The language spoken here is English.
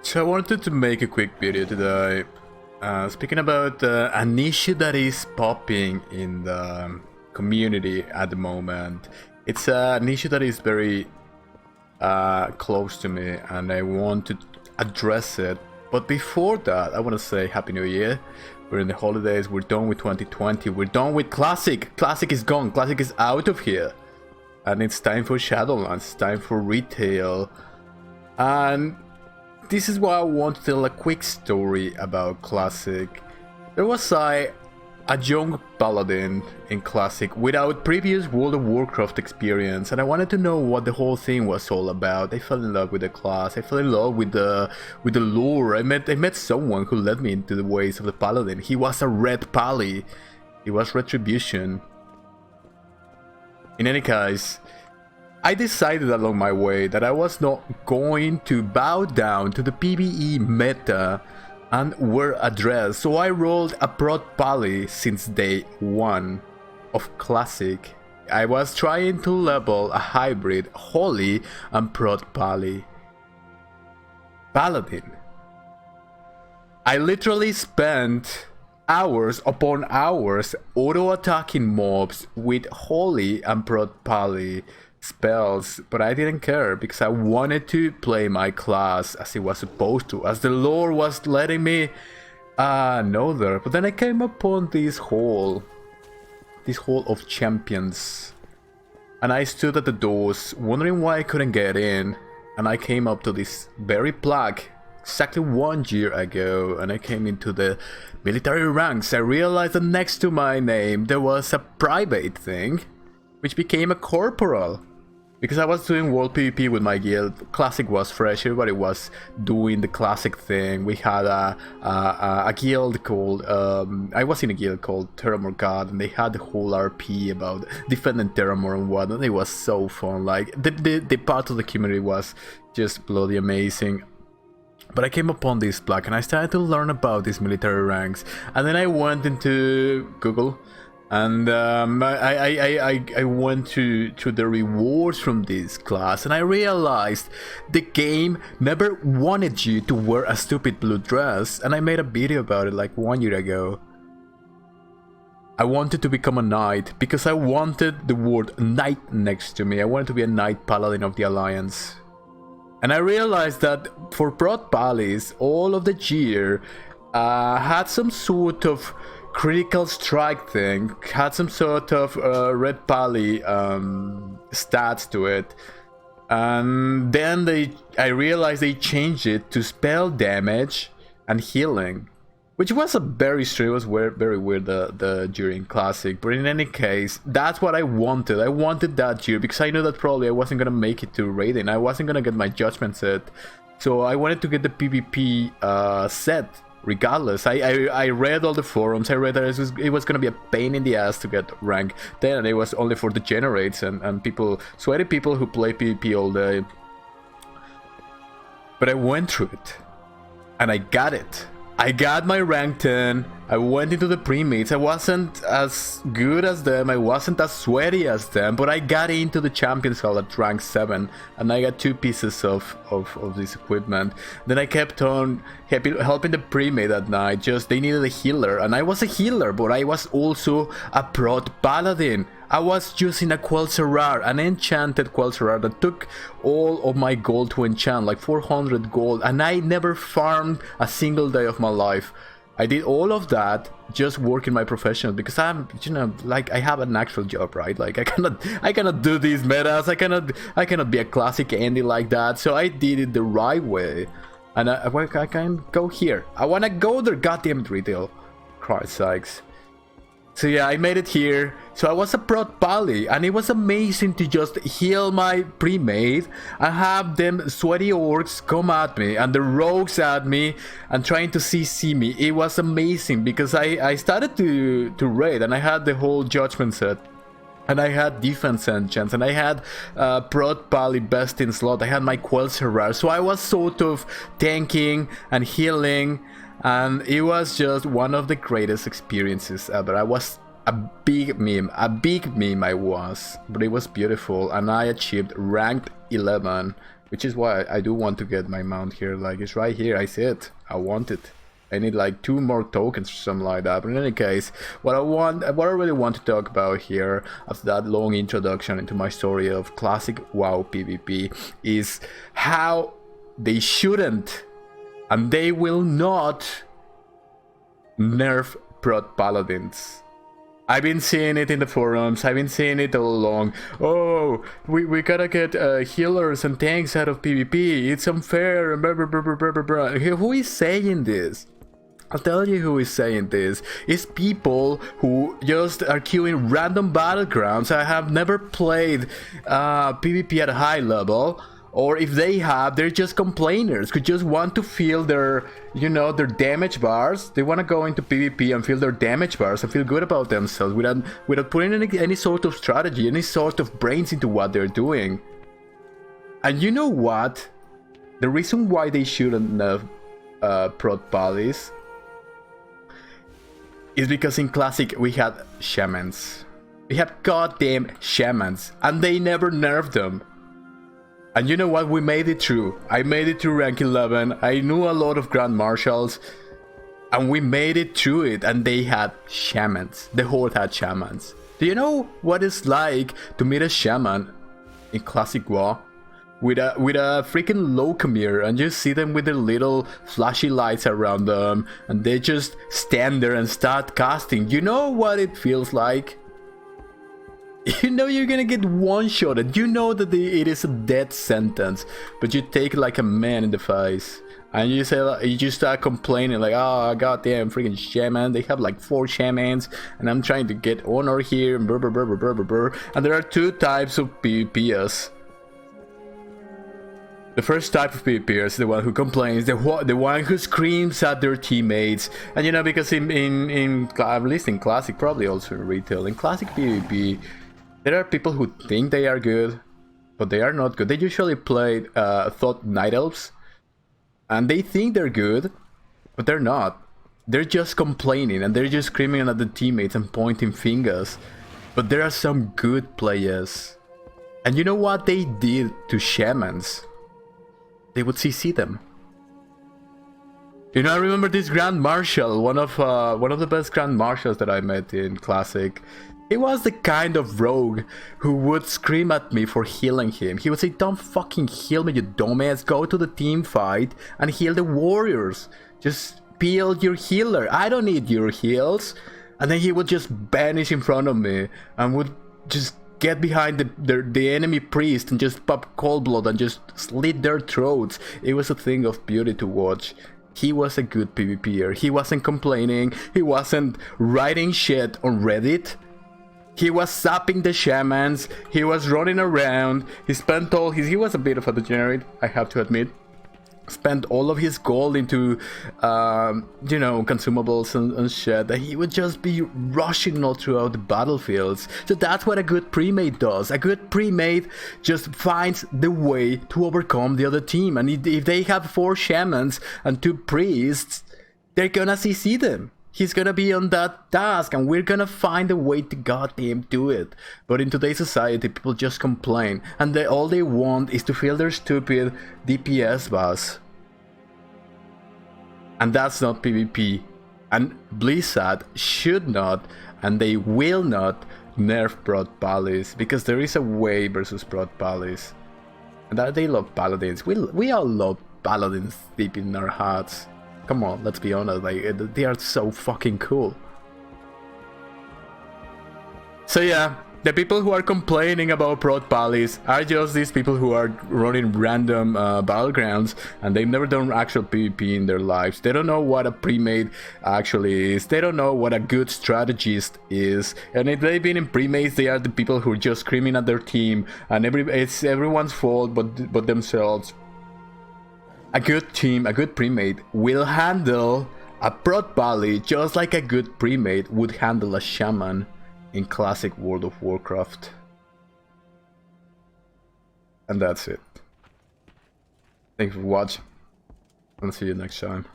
So I wanted to make a quick video today, speaking about an issue that is popping in the community at the moment. It's an issue that is very close to me, and I want to address it. But before that, I want to say Happy New Year. We're in the holidays, we're done with 2020, we're done with Classic. Classic is gone, Classic is out of here. And it's time for Shadowlands, it's time for retail. And this is why I want to tell a quick story about Classic. There was a young paladin in Classic without previous World of Warcraft experience, and I wanted to know what the whole thing was all about. I fell in love with the class, I fell in love with the lore. I met someone who led me into the ways of the paladin. He was a red pally. He was retribution. In any case, I decided along my way that I was not going to bow down to the PvE meta and wear a dress, so I rolled a Prot Pally since day 1 of Classic. I was trying to level a hybrid Holy and Prot Pally Paladin. I literally spent hours upon hours auto-attacking mobs with Holy and Prot Pally spells, but I didn't care because I wanted to play my class as it was supposed to, as the lore was letting me know there. But then I came upon this hall of champions, and I stood at the doors wondering why I couldn't get in, and I came up to this very plaque exactly 1 year ago, and I came into the military ranks. I realized that next to my name there was a private thing which became a corporal. Because I was doing world PvP with my guild. Classic was fresh, everybody was doing the Classic thing. We had a guild called, I was in a guild called Terramore God, and they had the whole RP about defending Terramore and whatnot. It was so fun, like, the part of the community was just bloody amazing. But I came upon this plaque and I started to learn about these military ranks. And then I went into Google, and I went to the rewards from this class, and I realized the game never wanted you to wear a stupid blue dress, and I made a video about it like 1 year ago. I wanted to become a knight because I wanted the word knight next to me. I wanted to be a knight paladin of the Alliance. And I realized that for Prot Paladins, all of the gear had some sort of critical strike thing, had some sort of red pally stats to it, and then I realized they changed it to spell damage and healing, which was a very strange, was very weird during Classic. But in any case, that's what I wanted. I wanted that gear because I knew that probably I wasn't gonna make it to raiding. I wasn't gonna get my judgment set, so I wanted to get the PvP set. Regardless, I read all the forums. I read that it was gonna be a pain in the ass to get rank 10, and it was only for degenerates and people, sweaty people who play PvP all day. But I went through it, and I got it. I got my rank 10, I went into the premates. I wasn't as good as them, I wasn't as sweaty as them, but I got into the Champions Hall at rank 7, and I got 2 pieces of this equipment. Then I kept on helping the premade at night, just they needed a healer, and I was a healer, but I was also a Prot Paladin. I was using a Quel'Serrar, an enchanted Quel'Serrar that took all of my gold to enchant, like 400 gold, and I never farmed a single day of my life. I did all of that just working my professional because I'm, you know, like, I have an actual job, right? Like, I cannot do these metas. I cannot be a Classic Andy like that. So I did it the right way, and I can go here. I wanna go there, goddamn retail. Christ sakes. So yeah, I made it here. So I was a Prot Pally, and it was amazing to just heal my premade and have them sweaty orcs come at me and the rogues at me and trying to CC me. It was amazing because I started to raid, and I had the whole judgment set, and I had defense enchants, and I had Prot Pally best in slot. I had my Quel'Serrar, so I was sort of tanking and healing. And it was just one of the greatest experiences ever. I was a big meme I was, but it was beautiful, and I achieved ranked 11 Which is why I do want to get my mount here. Like, it's right here. I see it. I want it. I need like 2 more tokens or something like that. But in any case, what I really want to talk about here, after that long introduction into my story of classic WoW PvP, is how they shouldn't and they will not nerf Prot Paladins. I've been seeing it in the forums, I've been seeing it all along. Oh, we gotta get healers and tanks out of PvP, it's unfair, blah, blah, blah, blah, blah, blah. Who is saying this? I'll tell you who is saying this. It's people who just are queuing random battlegrounds. I have never played PvP at a high level. Or if they have, they're just complainers who just want to feel their, you know, their damage bars. They want to go into PvP and feel their damage bars and feel good about themselves without putting any sort of strategy, any sort of brains into what they're doing. And you know what? The reason why they shouldn't nerf Prot Paladins is because in Classic we had Shamans. We had goddamn Shamans, and they never nerfed them. And you know what? We made it through. I made it through rank 11. I knew a lot of Grand Marshals. And we made it through it. And they had Shamans. The Horde had Shamans. Do you know what it's like to meet a Shaman in Classic WoW? With a freaking Locomere, and you see them with their little flashy lights around them. And they just stand there and start casting. You know what it feels like? You know you're gonna get one-shotted. You know that it is a death sentence, but you take it like a man in the face, and you say, you just start complaining like, oh goddamn freaking shaman, they have like 4 shamans, and I'm trying to get honor here, and brr, brr, brr, brr, brr, brr. And there are 2 types of PvPers. The first type of PvPer is the one who complains, the one who screams at their teammates. And you know, because at least in Classic, probably also in Retail, in Classic PvP, there are people who think they are good, but they are not good. They usually play Thought Night Elves, and they think they're good, but they're not. They're just complaining, and they're just screaming at the teammates and pointing fingers. But there are some good players. And you know what they did to Shamans? They would CC them. You know, I remember this Grand Marshal, one of the best Grand Marshals that I met in Classic. He was the kind of rogue who would scream at me for healing him. He would say, don't fucking heal me, you dumbass. Go to the team fight and heal the warriors. Just build your healer. I don't need your heals. And then he would just vanish in front of me and would just get behind the enemy priest and just pop cold blood and just slit their throats. It was a thing of beauty to watch. He was a good PvPer. He wasn't complaining. He wasn't writing shit on Reddit. He was sapping the shamans. He was running around. He spent all his... He was a bit of a degenerate, I have to admit. Spent all of his gold into, you know, consumables and shit. That he would just be rushing all throughout the battlefields. So that's what a good premade does. A good premade just finds the way to overcome the other team. And if they have 4 shamans and 2 priests, they're gonna CC them. He's gonna be on that task, and we're gonna find a way to goddamn do it. But in today's society, people just complain, and all they want is to feel their stupid DPS buzz. And that's not PvP. And Blizzard should not, and they will not, nerf Prot Paladins, because there is a way versus Prot Paladins. And that they love Paladins. We all love Paladins deep in our hearts. Come on, let's be honest, like, they are so fucking cool. So yeah, the people who are complaining about Prot Paladins are just these people who are running random battlegrounds, and they've never done actual PvP in their lives. They don't know what a premade actually is. They don't know what a good strategist is. And if they've been in premades, they are the people who are just screaming at their team, and it's everyone's fault but themselves. A good team, a good premade, will handle a Prot Paladin just like a good premade would handle a shaman in Classic World of Warcraft. And that's it. Thanks for watching, and see you next time.